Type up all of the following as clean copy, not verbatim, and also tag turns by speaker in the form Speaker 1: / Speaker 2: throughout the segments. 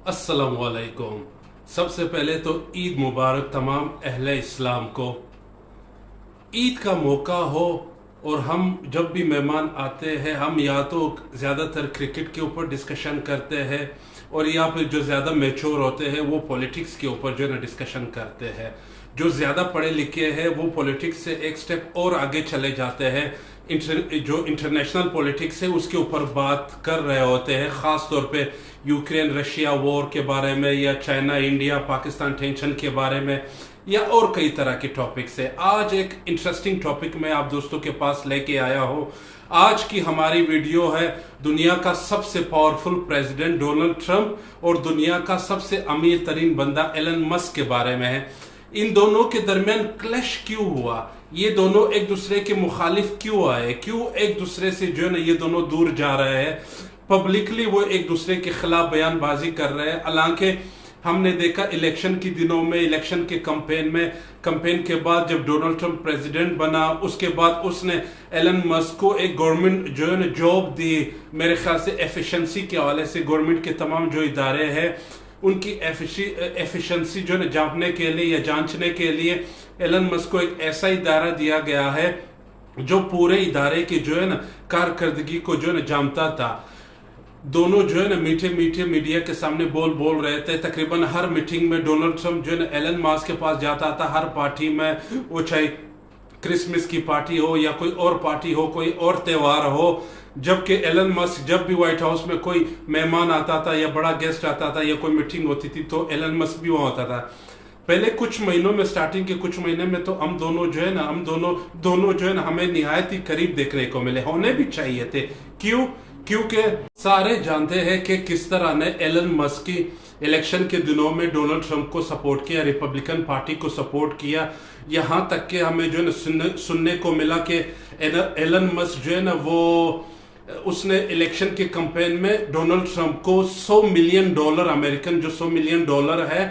Speaker 1: अस्सलामुअलैकुम। सबसे पहले तो ईद मुबारक तमाम अहले इस्लाम को। ईद का मौका हो और हम जब भी मेहमान आते हैं हम या तो ज़्यादातर क्रिकेट के ऊपर डिस्कशन करते हैं और या फिर जो ज़्यादा मैच्योर होते हैं वो पॉलिटिक्स के ऊपर जो है ना डिस्कशन करते हैं। जो ज़्यादा पढ़े लिखे हैं वो पॉलिटिक्स से एक स्टेप और आगे चले जाते हैं। जो इंटरनेशनल पॉलिटिक्स है उसके ऊपर बात कर रहे होते हैं, ख़ास तौर पे यूक्रेन रशिया वॉर के बारे में या चाइना इंडिया पाकिस्तान टेंशन के बारे में या और कई तरह के टॉपिक्स है। आज एक इंटरेस्टिंग टॉपिक मैं आप दोस्तों के पास लेके आया हूँ। आज की हमारी वीडियो है दुनिया का सबसे पावरफुल प्रेसिडेंट डोनाल्ड ट्रंप और दुनिया का सबसे अमीर तरीन बंदा एलन मस्क के बारे में है। इन दोनों के दरमियान क्लैश क्यों हुआ, ये दोनों एक दूसरे के मुखालिफ क्यों आए, क्यों एक दूसरे से जो है ना ये दोनों दूर जा रहे हैं, पब्लिकली वो एक दूसरे के खिलाफ बयानबाजी कर रहे हैं। हालांकि हमने देखा इलेक्शन के दिनों में, इलेक्शन के कंपेन के बाद जब डोनाल्ड ट्रंप प्रेसिडेंट बना उसके बाद उसने एलन मस्क को एक गवर्नमेंट जो है ना जॉब दी। मेरे ख्याल से एफिशिएंसी के हवाले से गवर्नमेंट के तमाम जो इदारे हैं उनकी एफिशिएंसी जो है जांचने के लिए या जांचने के लिए एलन मस्क को एक ऐसा इदारा दिया गया है जो पूरे इदारे की जो है ना कारकर्दगी को जो है ना जानता था। दोनों जो है ना मीठे मीठे मीडिया के सामने बोल रहे थे। तकरीबन हर मीटिंग में डोनाल्ड ट्रंप जो है ना एलन मस्क के पास जाता था, हर पार्टी में, वो चाहे क्रिसमस की पार्टी हो या कोई और पार्टी हो, कोई और त्यौहार हो। जबकि एलन मस्क जब भी व्हाइट हाउस में कोई मेहमान आता था या बड़ा गेस्ट आता था या कोई मीटिंग होती थी तो एलन मस्क भी वहां होता था। पहले कुछ महीनों में, स्टार्टिंग के कुछ महीने में तो हम दोनों जो है ना हमें निहायत ही करीब देखने को मिले, होने भी चाहिए थे। क्योंकि सारे जानते हैं कि किस तरह ने एलन मस्क की इलेक्शन के दिनों में डोनाल्ड ट्रंप को सपोर्ट किया, रिपब्लिकन पार्टी को सपोर्ट किया। यहां तक कि हमें जो है ना सुनने को मिला कि एलन मस्क जो है ना वो उसने इलेक्शन के कैंपेन में डोनाल्ड ट्रंप को $100 मिलियन अमेरिकन जो $100 मिलियन है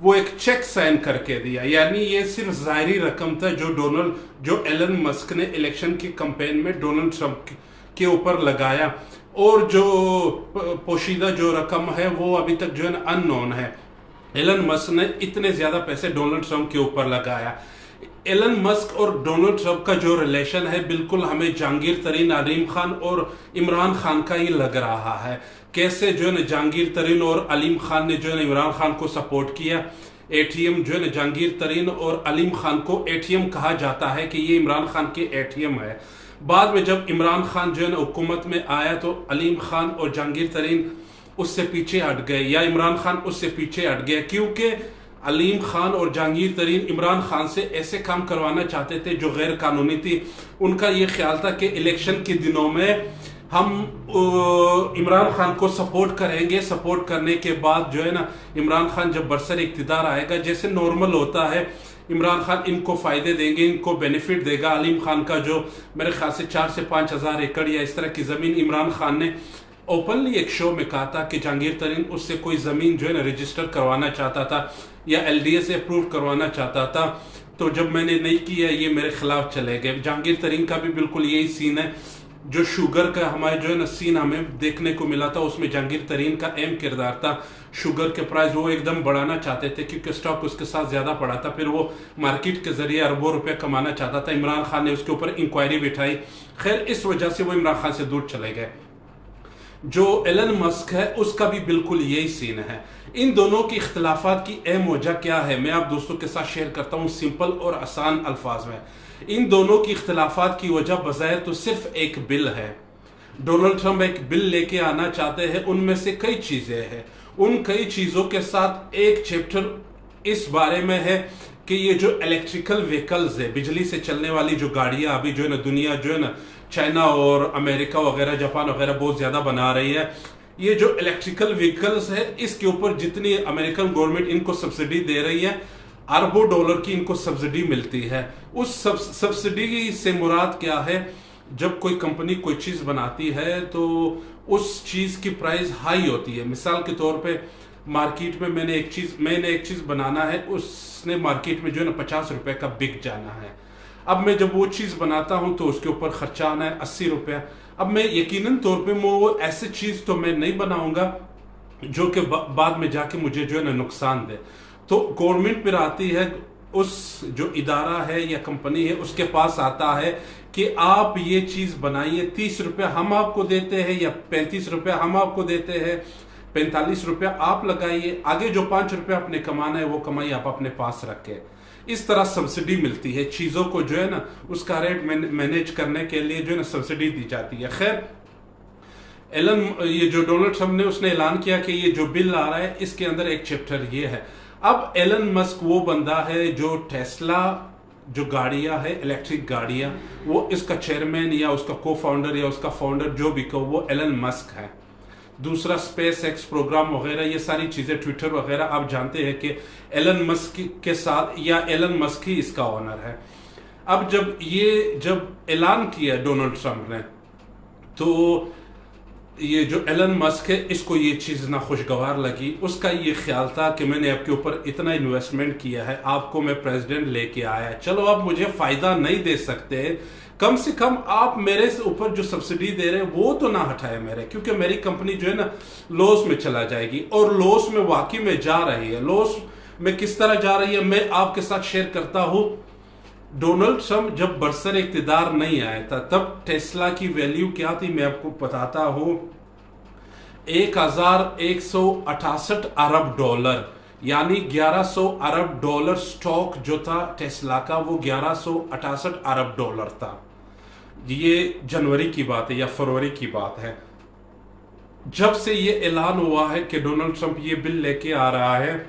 Speaker 1: वो एक चेक साइन करके दिया। यानी ये सिर्फ जाहिरी रकम था जो एलन मस्क ने इलेक्शन के कैंपेन में डोनाल्ड ट्रंप के ऊपर लगाया, और जो पोशीदा जो रकम है वो अभी तक जो है ना अननोन है। एलन मस्क ने इतने ज्यादा पैसे डोनाल्ड ट्रंप के ऊपर लगाया। एलन मस्क और डोनाल्ड ट्रंप का जो रिलेशन है बिल्कुल हमें जहांगीर तरीन, अलीम खान और इमरान खान का ही लग रहा है। कैसे जो है ना जहांगीर तरीन और अलीम खान ने जो है ना इमरान खान को सपोर्ट किया। एटीएम जो है ना जहांगीर तरीन और अलीम खान को एटीएम कहा जाता है कि ये इमरान खान के एटीएम है। बाद में जब इमरान खान जो है ना हुकूमत में आया तो अलीम खान और जहांगीर तरीन उससे पीछे हट गए या इमरान खान उससे पीछे हट गया, क्योंकि अलीम खान और जहांगीर तरीन इमरान खान से ऐसे काम करवाना चाहते थे जो गैर कानूनी थी। उनका ये ख्याल था कि इलेक्शन के दिनों में हम इमरान खान को सपोर्ट करेंगे, सपोर्ट करने के बाद जो है ना इमरान खान जब बरसर इख्तिदार आएगा, जैसे नॉर्मल होता है, इमरान खान इनको फायदे देंगे, इनको बेनिफिट देगा। अलीम खान का जो मेरे ख्याल से 4 से 5 हज़ार एकड़ या इस तरह की जमीन इमरान खान ने ओपनली एक शो में कहा था कि जहांगीर तरीन उससे कोई जमीन जो है ना रजिस्टर करवाना चाहता था या एलडीए से अप्रूव करवाना चाहता था। तो जब मैंने नहीं किया ये मेरे खिलाफ चले गए। जहांगीर तरीन का भी बिल्कुल यही सीन है। जो शुगर का हमारे जो है ना सीन हमें देखने को मिला था उसमें जहांगीर तरीन का अहम किरदार था। शुगर के प्राइस वो एकदम बढ़ाना चाहते थे क्योंकि स्टॉक उसके साथ ज्यादा पड़ा था, फिर वो मार्केट के जरिए अरबों रुपए कमाना चाहता था। इमरान खान ने उसके ऊपर इंक्वायरी बिठाई, खैर इस वजह से वो इमरान खान से दूर चले गए। जो एलन मस्क है उसका भी बिल्कुल यही सीन है। इन दोनों की इख्तलाफात की अहम वजह क्या है मैं आप दोस्तों के साथ शेयर करता हूं सिंपल और आसान अल्फाज में। इन दोनों की इख्तलाफात की वजह बजाय तो सिर्फ एक बिल है। डोनाल्ड ट्रंप एक बिल लेके आना चाहते हैं, उनमें से कई चीजें हैं। उन कई चीजों के साथ एक चैप्टर इस बारे में है कि ये जो इलेक्ट्रिकल व्हीकल्स है, बिजली से चलने वाली जो गाड़ियां अभी जो है ना दुनिया जो है ना चाइना और अमेरिका वगैरह, जापान वगैरह बहुत ज्यादा बना रही है। ये जो इलेक्ट्रिकल व्हीकल्स है इसके ऊपर जितनी अमेरिकन गवर्नमेंट इनको सब्सिडी दे रही है, अरबों डॉलर की इनको सब्सिडी मिलती है। उस सब्सिडी से मुराद क्या है, जब कोई कंपनी कोई चीज बनाती है तो उस चीज की प्राइस हाई होती है। मिसाल के तौर पे मार्केट में मैंने एक चीज बनाना है, उसने मार्केट में जो है ना 50 रुपए का बिक जाना है। अब मैं जब वो चीज बनाता हूं तो उसके ऊपर खर्चा आना है 80 रुपया। अब मैं यकीनन तौर पे वो ऐसी चीज तो मैं नहीं बनाऊंगा जो कि बाद में जाके मुझे जो है ना नुकसान दे। तो गवर्नमेंट फिर आती है, उस जो इदारा है या कंपनी है उसके पास आता है कि आप ये चीज बनाइए, 30 रुपया हम आपको देते हैं या 35 रुपया हम आपको देते हैं, 45 रुपया आप लगाइए, आगे जो 5 रुपया आपने कमाना है वो कमाई आप अपने पास रखें। इस तरह सब्सिडी मिलती है चीजों को जो है ना उसका रेट मैनेज करने के लिए जो है ना सब्सिडी दी जाती है। खैर ये जो डोनाल्ड ट्रंप ने उसने ऐलान किया कि ये जो बिल आ रहा है इसके अंदर एक चैप्टर ये है। अब एलन मस्क वो बंदा है जो टेस्ला जो गाड़ियां है, इलेक्ट्रिक गाड़ियां, वो इसका चेयरमैन या उसका को फाउंडर या उसका फाउंडर जो भी कहो वो एलन मस्क है। दूसरा स्पेस एक्स प्रोग्राम वगैरह ये सारी चीजें, ट्विटर वगैरह, आप जानते हैं कि एलन मस्क के साथ या एलन मस्क ही इसका ओनर है। अब जब ऐलान किया डोनाल्ड ट्रंप ने, तो ये जो एलन मस्क है इसको ये चीज ना खुशगवार लगी। उसका ये ख्याल था कि मैंने आपके ऊपर इतना इन्वेस्टमेंट किया है, आपको मैं प्रेसिडेंट लेके आया, चलो आप मुझे फायदा नहीं दे सकते, कम से कम आप मेरे से ऊपर जो सब्सिडी दे रहे हैं वो तो ना हटाए मेरे, क्योंकि मेरी कंपनी जो है ना लॉस में चला जाएगी। और लॉस में वाकई में जा रही है। लॉस में किस तरह जा रही है मैं आपके साथ शेयर करता हूं। डोनाल्ड ट्रंप जब बरसर इख्तिदार नहीं आया था तब टेस्ला की वैल्यू क्या थी मैं आपको बताता हूं, 1168 अरब डॉलर, यानी 1100 अरब डॉलर स्टॉक जो था टेस्ला का वो 1168 अरब डॉलर था। ये जनवरी की बात है या फरवरी की बात है। जब से ये ऐलान हुआ है कि डोनाल्ड ट्रंप ये बिल लेके आ रहा है,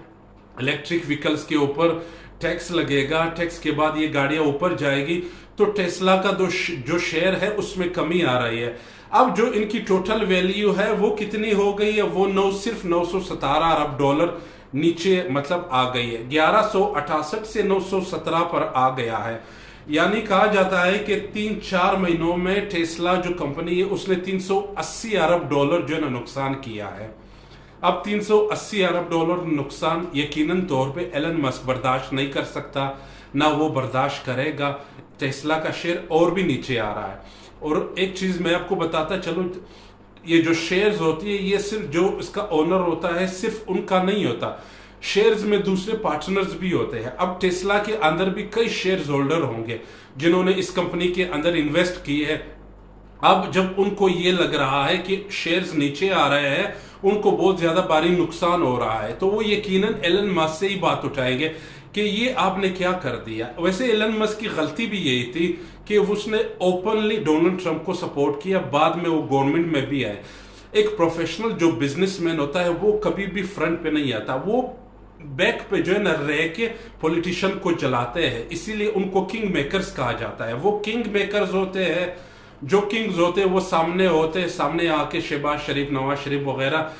Speaker 1: इलेक्ट्रिक व्हीकल्स के ऊपर टैक्स लगेगा, टैक्स के बाद ये गाड़ियां ऊपर जाएगी, तो टेस्ला का जो शेयर है उसमें कमी आ रही है। अब जो इनकी टोटल वैल्यू है वो कितनी हो गई है, वो सिर्फ 917 अरब डॉलर नीचे मतलब आ गई है, 1168 से 917 पर आ गया है। यानी कहा जाता है कि 3-4 महीनों में टेस्ला जो कंपनी है उसने 380 अरब डॉलर जो है ना नुकसान किया है। अब 380 अरब डॉलर नुकसान यकीनन तौर पे एलन मस्क बर्दाश्त नहीं कर सकता, ना वो बर्दाश्त करेगा। टेस्ला का शेयर और भी नीचे आ रहा है। और एक चीज मैं आपको बताता चलो, ये जो शेयर्स होती है ये सिर्फ जो इसका ओनर होता है सिर्फ उनका नहीं होता, शेयर्स में दूसरे पार्टनर्स भी होते हैं। अब टेस्ला के अंदर भी कई शेयर्स होल्डर होंगे जिन्होंने इस कंपनी के अंदर इन्वेस्ट किए हैं। अब जब उनको ये लग रहा है कि शेयर्स नीचे आ रहे हैं, उनको बहुत ज्यादा भारी नुकसान हो रहा है, तो वो यकीनन एलन मस्क से ही बात उठाएंगे कि ये आपने क्या कर दिया। वैसे एलन मस्क की गलती भी यही थी कि उसने ओपनली डोनाल्ड ट्रंप को सपोर्ट किया, बाद में वो गवर्नमेंट में भी आए। एक प्रोफेशनल जो बिजनेसमैन होता है वो कभी भी फ्रंट पे नहीं आता, वो बैक पे जो है ना रह के पॉलिटिशियन को चलाते हैं, इसीलिए उनको किंग मेकर्स कहा जाता है। वो किंग मेकर्स होते हैं, जो किंग्स होते हैं वो सामने होते हैं, सामने आके शहबाज शरीफ, नवाज शरीफ वगैरह,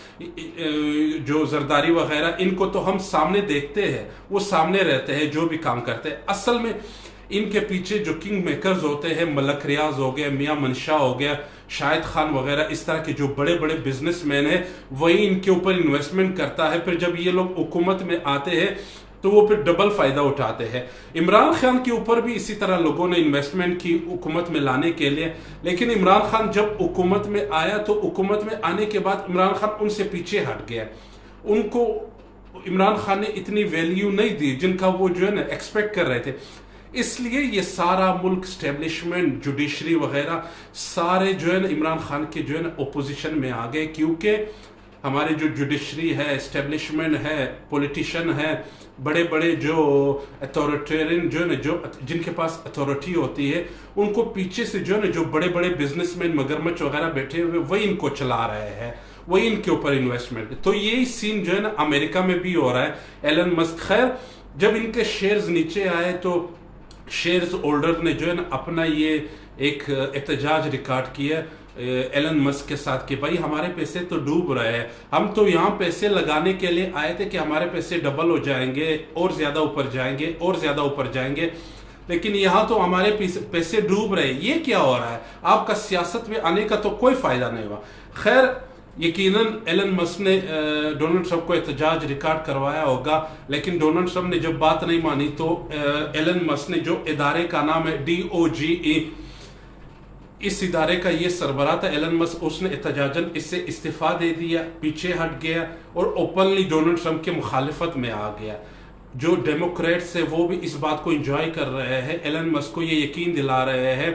Speaker 1: जो जरदारी वगैरह, इनको तो हम सामने देखते हैं, वो सामने रहते हैं जो भी काम करते हैं। असल में इनके पीछे जो किंग मेकर्स होते हैं, मलक रियाज हो गया, मियां मनशा हो गया, शाहिद खान वगैरह, इस तरह के जो बड़े बड़े बिजनेसमैन हैं वही इनके ऊपर इन्वेस्टमेंट करता है। फिर जब ये लोग हुकूमत में आते हैं तो वो फिर डबल फायदा उठाते हैं। इमरान खान के ऊपर भी इसी तरह लोगों ने इन्वेस्टमेंट की हुकूमत में लाने के लिए, लेकिन इमरान खान जब हुकूमत में आया तो हुकूमत में आने के बाद इमरान खान उनसे पीछे हट गया। उनको इमरान खान ने इतनी वैल्यू नहीं दी जिनका वो जो है ना एक्सपेक्ट कर रहे थे। इसलिए ये सारा मुल्क, स्टैब्लिशमेंट, जुडिशरी वगैरह सारे जो है ना इमरान खान के जो है ना ओपोजिशन में आ गए, क्योंकि हमारे जो जुडिशरी है, स्टैब्लिशमेंट है, पॉलिटिशियन है, बड़े बड़े जो अथॉरिटेरियन जो है ना, जो जिनके पास अथॉरिटी होती है, उनको पीछे से जो है ना जो बड़े बड़े बिजनेसमैन, मगरमच्छ वगैरह बैठे हुए वही इनको चला रहे हैं, वही इनके ऊपर इन्वेस्टमेंट। तो यही सीन जो है ना अमेरिका में भी हो रहा है। एलन मस्क, खैर जब इनके शेयर्स नीचे आए तो शेयर्स होल्डर ने जो है ना अपना ये एक एहतजाज रिकॉर्ड किया एलन मस्क के साथ कि भाई हमारे पैसे तो डूब रहे हैं, हम तो यहाँ पैसे लगाने के लिए आए थे कि हमारे पैसे डबल हो जाएंगे और ज्यादा ऊपर जाएंगे और ज्यादा ऊपर जाएंगे, लेकिन यहाँ तो हमारे पैसे डूब रहे हैं, ये क्या हो रहा है? आपका सियासत में आने का तो कोई फायदा नहीं हुआ। खैर यकीनन एलन मस्क ने डोनाल्ड ट्रंप को एहतजाज रिकॉर्ड करवाया होगा, लेकिन डोनाल्ड ट्रंप ने जब बात नहीं मानी तो एलन मस्क ने जो इदारे का नाम है DOGE, इस इदारे का ये सरबराह था एलन मस्क, उसने एहतजाजन इससे इस्तीफा दे दिया, पीछे हट गया और ओपनली डोनाल्ड ट्रंप के मुखालिफत में आ गया। जो डेमोक्रेट्स है वो भी इस बात को इंजॉय कर रहे हैं, एलन मस्क को ये यकीन दिला रहे हैं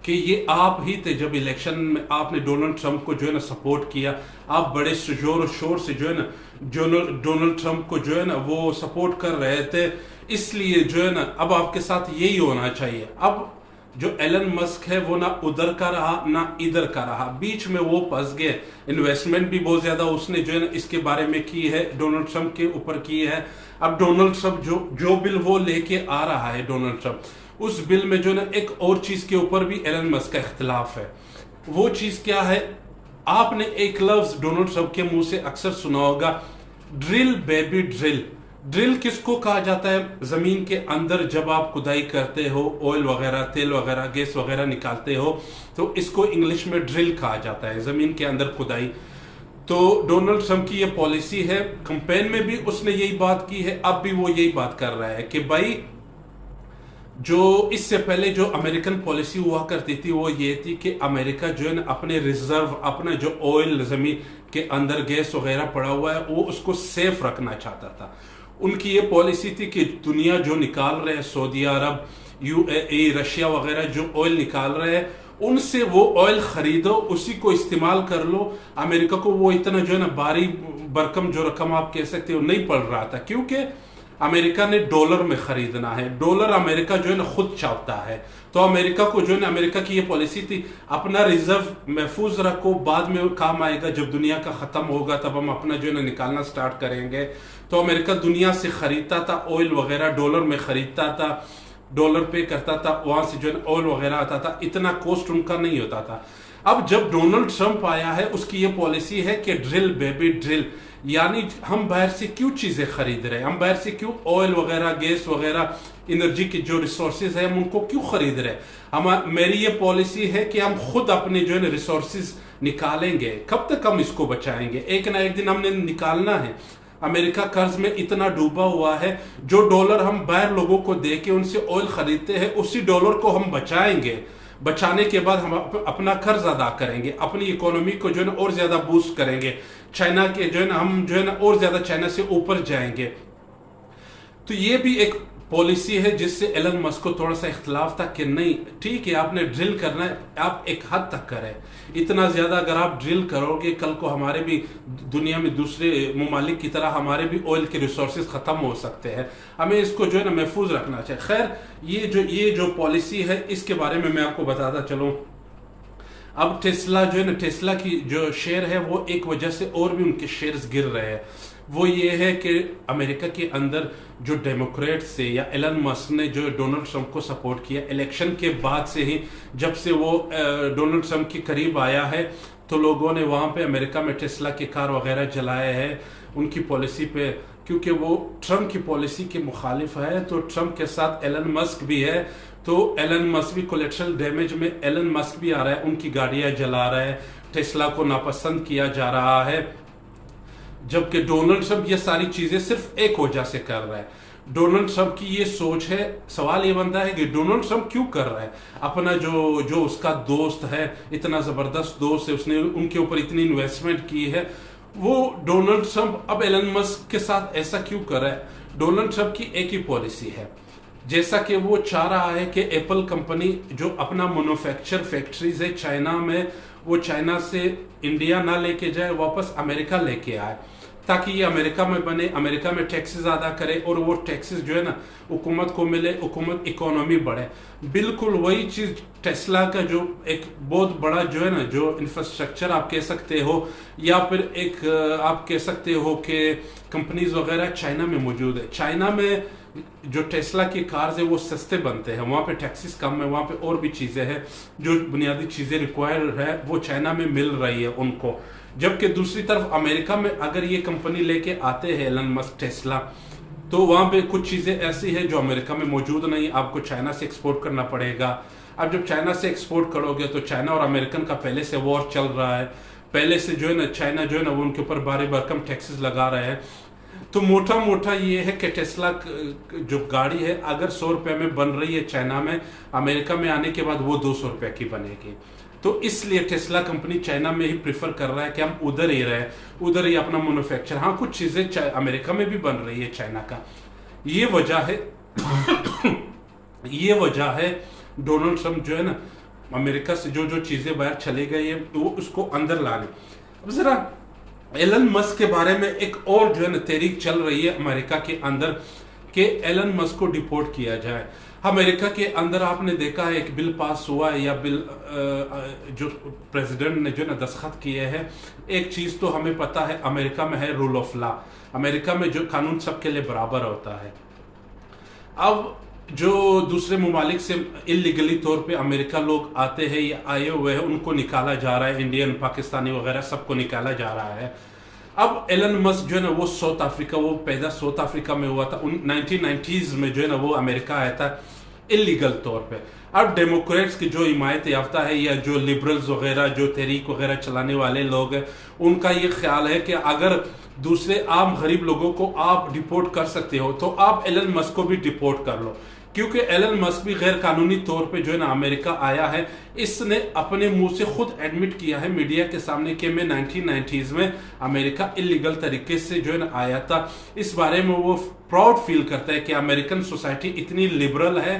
Speaker 1: कि ये आप ही थे जब इलेक्शन में आपने डोनाल्ड ट्रंप को जो है ना सपोर्ट किया, आप बड़े जोर और शोर से जो है ना डोनाल्ड ट्रंप को जो है ना वो सपोर्ट कर रहे थे, इसलिए जो है ना अब आपके साथ यही होना चाहिए। अब जो एलन मस्क है वो ना उधर का रहा ना इधर का रहा, बीच में वो फंस गए। इन्वेस्टमेंट भी बहुत ज्यादा उसने जो है ना इसके बारे में की है, डोनाल्ड ट्रंप के ऊपर की है। अब डोनाल्ड ट्रंप जो बिल वो लेके आ रहा है डोनाल्ड ट्रंप, उस बिल में जो है ना एक और चीज के ऊपर भी एलन मस्क का इख्तिलाफ है। वो चीज क्या है, आपने एक लफ्ज डोनाल्ड ट्रंप के मुंह से अक्सर सुना होगा, ड्रिल बेबी ड्रिल। ड्रिल किसको कहा जाता है? जमीन के अंदर जब आप खुदाई करते हो, ऑयल वगैरह, तेल वगैरह, गैस वगैरह निकालते हो, तो इसको इंग्लिश में ड्रिल कहा जाता है, जमीन के अंदर खुदाई। तो डोनाल्ड ट्रंप की ये पॉलिसी है, कैंपेन में भी उसने यही बात की है, अब भी वो यही बात कर रहा है कि भाई जो इससे पहले जो अमेरिकन पॉलिसी हुआ करती थी वो ये थी कि अमेरिका जो है ना अपने रिजर्व, अपना जो ऑयल जमीन के अंदर गैस वगैरह पड़ा हुआ है वो उसको सेफ रखना चाहता था। उनकी ये पॉलिसी थी कि दुनिया जो निकाल रहे हैं, सऊदी अरब, यूएई, रशिया वगैरह जो ऑयल निकाल रहे हैं, उनसे वो ऑयल खरीदो, उसी को इस्तेमाल कर लो। अमेरिका को वो इतना जो है ना भारी भरकम जो रकम आप कह सकते हो नहीं पड़ रहा था, क्योंकि अमेरिका ने डॉलर में खरीदना है, डॉलर अमेरिका जो है ना खुद छापता है। तो अमेरिका को जो है ना, अमेरिका की ये पॉलिसी थी अपना रिजर्व महफूज रखो, बाद में काम आएगा, जब दुनिया का खत्म होगा तब हम अपना जो है ना निकालना स्टार्ट करेंगे। तो अमेरिका दुनिया से खरीदता था ऑयल वगैरह, डॉलर में खरीदता था, डॉलर पे करता था, वहां से जो है ऑयल वगैरह आता था, इतना कॉस्ट उनका नहीं होता था। अब जब डोनाल्ड ट्रंप आया है, उसकी ये पॉलिसी है कि ड्रिल बेबी ड्रिल, यानी हम बाहर से क्यों चीजें खरीद रहे हैं, हम बाहर से क्यों ऑयल वगैरह, गैस वगैरह, एनर्जी के जो रिसोर्सेज है हम उनको क्यों खरीद रहे हैं। मेरी ये पॉलिसी है कि हम खुद अपने जो है रिसोर्सेज निकालेंगे। कब तक हम इसको बचाएंगे? एक ना एक दिन हमने निकालना है। अमेरिका कर्ज में इतना डूबा हुआ है, जो डॉलर हम बाहर लोगों को दे के उनसे ऑयल खरीदते हैं, उसी डॉलर को हम बचाएंगे। बचाने के बाद हम अपना कर्ज अदा करेंगे, अपनी इकोनॉमी को जो है ना और ज्यादा बूस्ट करेंगे, चाइना के जो है ना हम जो है ना और ज्यादा चाइना से ऊपर जाएंगे। तो ये भी एक पॉलिसी है जिससे एलन मस्क को थोड़ा सा इख्तलाफ था कि नहीं ठीक है, आपने ड्रिल करना है, आप एक हद तक करें, इतना ज्यादा अगर आप ड्रिल करोगे कल को हमारे भी दुनिया में दूसरे ममालिक की तरह हमारे भी ऑयल के रिसोर्सेज खत्म हो सकते हैं, हमें इसको जो है ना महफूज रखना चाहिए। खैर ये जो पॉलिसी है इसके बारे में मैं आपको बताता चलूं। अब टेस्ला जो है ना, टेस्ला की जो शेयर है वो एक वजह से और भी उनके शेयर्स गिर रहे हैं, वो ये है कि अमेरिका के अंदर जो डेमोक्रेट्स से या एलन मस्क ने जो डोनाल्ड ट्रंप को सपोर्ट किया इलेक्शन के बाद से ही, जब से वो डोनाल्ड ट्रंप के करीब आया है, तो लोगों ने वहाँ पे अमेरिका में टेस्ला की कार वगैरह जलाए हैं उनकी पॉलिसी पे, क्योंकि वो ट्रंप की पॉलिसी के मुखालिफ है। तो ट्रंप के साथ एलन मस्क भी है, तो एलन मस्क भी कोलेट्रल डैमेज में एलन मस्क भी आ रहा है, उनकी गाड़ियां जला रहा है, टेस्ला को नापसंद किया जा रहा है। जबकि डोनाल्ड ट्रंप ये सारी चीजें सिर्फ एक वजह से कर रहा है, डोनाल्ड ट्रंप की ये सोच है। सवाल ये बनता है कि डोनाल्ड ट्रंप क्यों कर रहा है? अपना जो उसका दोस्त है, इतना जबरदस्त दोस्त है, उसने उनके ऊपर इतनी इन्वेस्टमेंट की है, वो डोनाल्ड ट्रंप अब एलन मस्क के साथ ऐसा क्यों कर रहा है? डोनाल्ड ट्रंप की एक ही पॉलिसी है, जैसा कि वो चाह रहा है कि एप्पल कंपनी जो अपना मैन्युफैक्चर फैक्ट्रीज है चाइना में, वो चाइना से इंडिया ना लेके जाए, वापस अमेरिका लेके आए, ताकि ये अमेरिका में बने, अमेरिका में टैक्सेस अदा करे और वो टैक्सेस जो है ना हुकूमत को मिले, हुकूमत इकोनॉमी बढ़े। बिल्कुल वही चीज टेस्ला का जो एक बहुत बड़ा जो है ना जो इंफ्रास्ट्रक्चर आप कह सकते हो, या फिर एक आप कह सकते हो कि कंपनीज वगैरह चाइना में मौजूद है। चाइना में जो टेस्ला की कार्स है वो सस्ते बनते हैं, वहाँ पे टैक्सेस कम है, वहाँ पे और भी चीजें हैं जो बुनियादी चीजें रिक्वायर्ड है वो चाइना में मिल रही है उनको। जबकि दूसरी तरफ अमेरिका में अगर ये कंपनी लेके आते हैं एलन मस्क टेस्ला, तो वहाँ पे कुछ चीजें ऐसी है जो अमेरिका में मौजूद नहीं, आपको चाइना से एक्सपोर्ट करना पड़ेगा। अब जब चाइना से एक्सपोर्ट करोगे तो चाइना और अमेरिकन का पहले से वॉर चल रहा है, पहले से जो है ना चाइना जो है ना वो उनके ऊपर भारी भरकम टैक्सेस लगा रहे हैं। तो मोटा मोटा ये है कि टेस्ला जो गाड़ी है अगर 100 रुपये में बन रही है चाइना में, अमेरिका में आने के बाद वो 200 रुपये की बनेगी। तो इसलिए टेस्ला कंपनी चाइना में ही प्रिफर कर रहा है कि हम उधर ही रहे, उधर ही अपना मैन्युफैक्चर। हाँ, कुछ चीजें अमेरिका में भी बन रही है चाइना का। ये वजह है ये वजह है डोनाल्ड ट्रंप जो है ना, अमेरिका से जो जो चीजें बाहर चले गई है वो उसको अंदर लाने। अब जरा एलन मस्क के बारे में एक और जो है ना तहरीक चल रही है अमेरिका के अंदर कि एलन मस्क को डिपोर्ट किया जाए। अमेरिका के अंदर आपने देखा है एक बिल पास हुआ है, या बिल जो प्रेसिडेंट ने जो ना दस्तखत किए हैं। एक चीज तो हमें पता है अमेरिका में है रूल ऑफ लॉ, अमेरिका में जो कानून सबके लिए बराबर होता है। अब जो दूसरे ममालिक से इलीगली तौर पे अमेरिका लोग आते हैं या आए हुए हैं उनको निकाला जा रहा है, इंडियन पाकिस्तानी वगैरह सबको निकाला जा रहा है। अब एलन मस्क जो है ना वो साउथ अफ्रीका, वो पैदा साउथ अफ्रीका में हुआ था, 1990s में जो है ना वो अमेरिका आया था इलीगल तौर पे। अब डेमोक्रेट्स की जो हिमायत याफ्ता है या जो लिबरल्स वगैरह जो तहरीक वगैरह चलाने वाले लोग हैं, उनका ये ख्याल है कि अगर दूसरे आम गरीब लोगों को आप डिपोर्ट कर सकते हो तो आप एलन मस्क को भी डिपोर्ट कर लो, क्योंकि एलन मस्क भी गैर कानूनी तौर पे जो है ना अमेरिका आया है। इसने अपने मुंह से खुद एडमिट किया है मीडिया के सामने कि मैं 1990s में अमेरिका इलीगल तरीके से जो है ना आया था। इस बारे में वो प्राउड फील करता है कि अमेरिकन सोसाइटी इतनी लिबरल है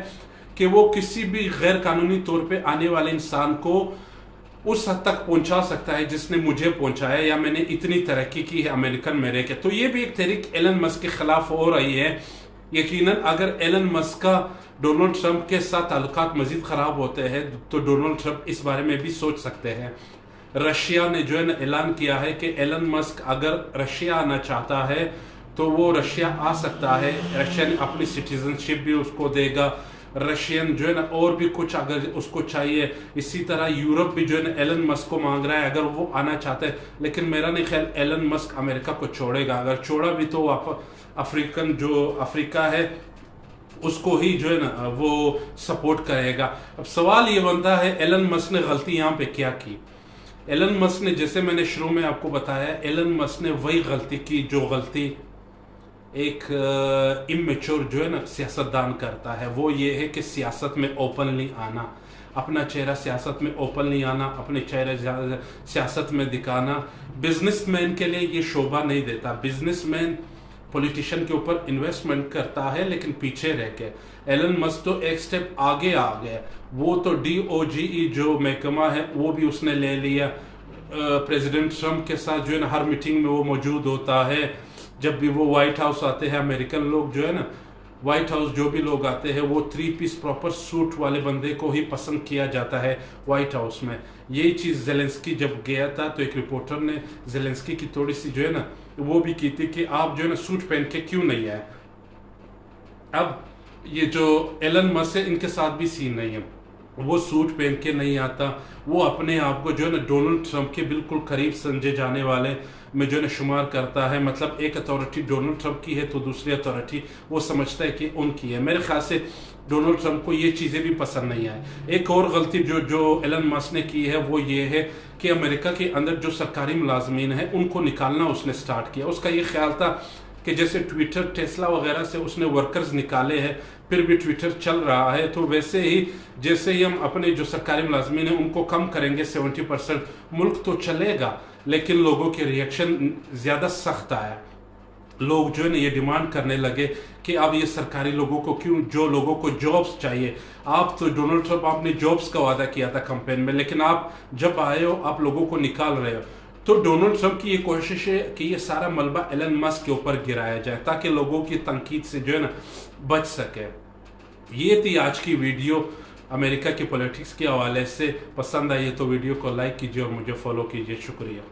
Speaker 1: कि वो किसी भी गैर कानूनी तौर पे आने वाले इंसान को उस हद तक पहुंचा सकता है जिसने मुझे पहुंचाया, या मैंने इतनी तरक्की की है अमेरिकन मेरे के। तो ये भी एक तहरीक एलन मस्क के खिलाफ हो रही है। यकीनन अगर एलन मस्क का डोनाल्ड ट्रंप के साथ ताल्लुकात मजीद खराब होते हैं तो डोनाल्ड ट्रंप इस बारे में भी सोच सकते हैं। रशिया ने जो है ना ऐलान किया है कि एलन मस्क अगर रशिया आना चाहता है तो वो रशिया आ सकता है। रशिया ने अपनी सिटीजनशिप भी उसको देगा। रशियन जो है ना और भी कुछ अगर उसको चाहिए, इसी तरह यूरोप भी जो है ना एलन मस्क को मांग रहा है अगर वो आना चाहते हैं। लेकिन मेरा नहीं ख्याल एलन मस्क अमेरिका को छोड़ेगा। अगर छोड़ा भी तो अफ्रीकन जो अफ्रीका है उसको ही जो है ना वो सपोर्ट करेगा। अब सवाल ये बनता है एलन मस्क ने गलती यहाँ पे क्या की। एलन मस्क ने, जैसे मैंने शुरू में आपको बताया, एलन मस्क ने वही गलती की जो गलती एक इमेच्योर जो है ना सियासतदान करता है। वो ये है कि सियासत में ओपनली आना, अपना चेहरा सियासत में ओपनली आना, अपने चेहरे सियासत में दिखाना बिजनेसमैन के लिए ये शोभा नहीं देता। बिजनेसमैन पॉलिटिशियन के ऊपर इन्वेस्टमेंट करता है लेकिन पीछे रह के। एलन मस्क तो एक स्टेप आगे आ गया। वो तो DOGE जो महकमा है वो भी उसने ले लिया। प्रेसिडेंट ट्रंप के साथ जो है ना हर मीटिंग में वो मौजूद होता है। जब भी वो व्हाइट हाउस आते हैं, अमेरिकन लोग जो है ना व्हाइट हाउस जो भी लोग आते हैं वो 3 पीस प्रॉपर सूट वाले बंदे को ही पसंद किया जाता है व्हाइट हाउस में। यही चीज जेलेंस्की जब गया था तो एक रिपोर्टर ने जेलेंस्की की थोड़ी सी जो है ना वो भी की थी कि आप जो है ना सूट पहन के क्यों नहीं आए। अब ये जो एलन मस्क है इनके साथ भी सीन नहीं है, वो सूट पहन के नहीं आता। वो अपने आप को जो है ना डोनाल्ड ट्रंप के बिल्कुल करीब समझे जाने वाले में जो है ना शुमार करता है। मतलब एक अथॉरिटी डोनाल्ड ट्रंप की है तो दूसरी अथॉरिटी वो समझता है कि उनकी है। मेरे ख्याल से डोनाल्ड ट्रंप को ये चीज़ें भी पसंद नहीं आए। एक और गलती जो एलन मस्क ने की है वो ये है कि अमेरिका के अंदर जो सरकारी मुलाजमीन हैं उनको निकालना उसने स्टार्ट किया। उसका ये ख्याल था कि जैसे ट्विटर, टेस्ला वगैरह से उसने वर्कर्स निकाले हैं, फिर भी ट्विटर चल रहा है, तो वैसे ही जैसे ही हम अपने जो सरकारी मुलाजमीन हैं उनको कम करेंगे 70%, मुल्क तो चलेगा। लेकिन लोगों के रिएक्शन ज़्यादा सख्त आया। लोग जो है ना ये डिमांड करने लगे कि अब ये सरकारी लोगों को क्यों, जो लोगों को जॉब्स चाहिए। आप तो डोनाल्ड ट्रंप आपने जॉब्स का वादा किया था कैंपेन में, लेकिन आप जब आए हो आप लोगों को निकाल रहे हो। तो डोनाल्ड ट्रंप की ये कोशिश है कि ये सारा मलबा एलन मस्क के ऊपर गिराया जाए ताकि लोगों की तनकीद से जो है ना बच सके। ये थी आज की वीडियो अमेरिका की पॉलिटिक्स के हवाले से। पसंद आई है तो वीडियो को लाइक कीजिए और मुझे फॉलो कीजिए। शुक्रिया।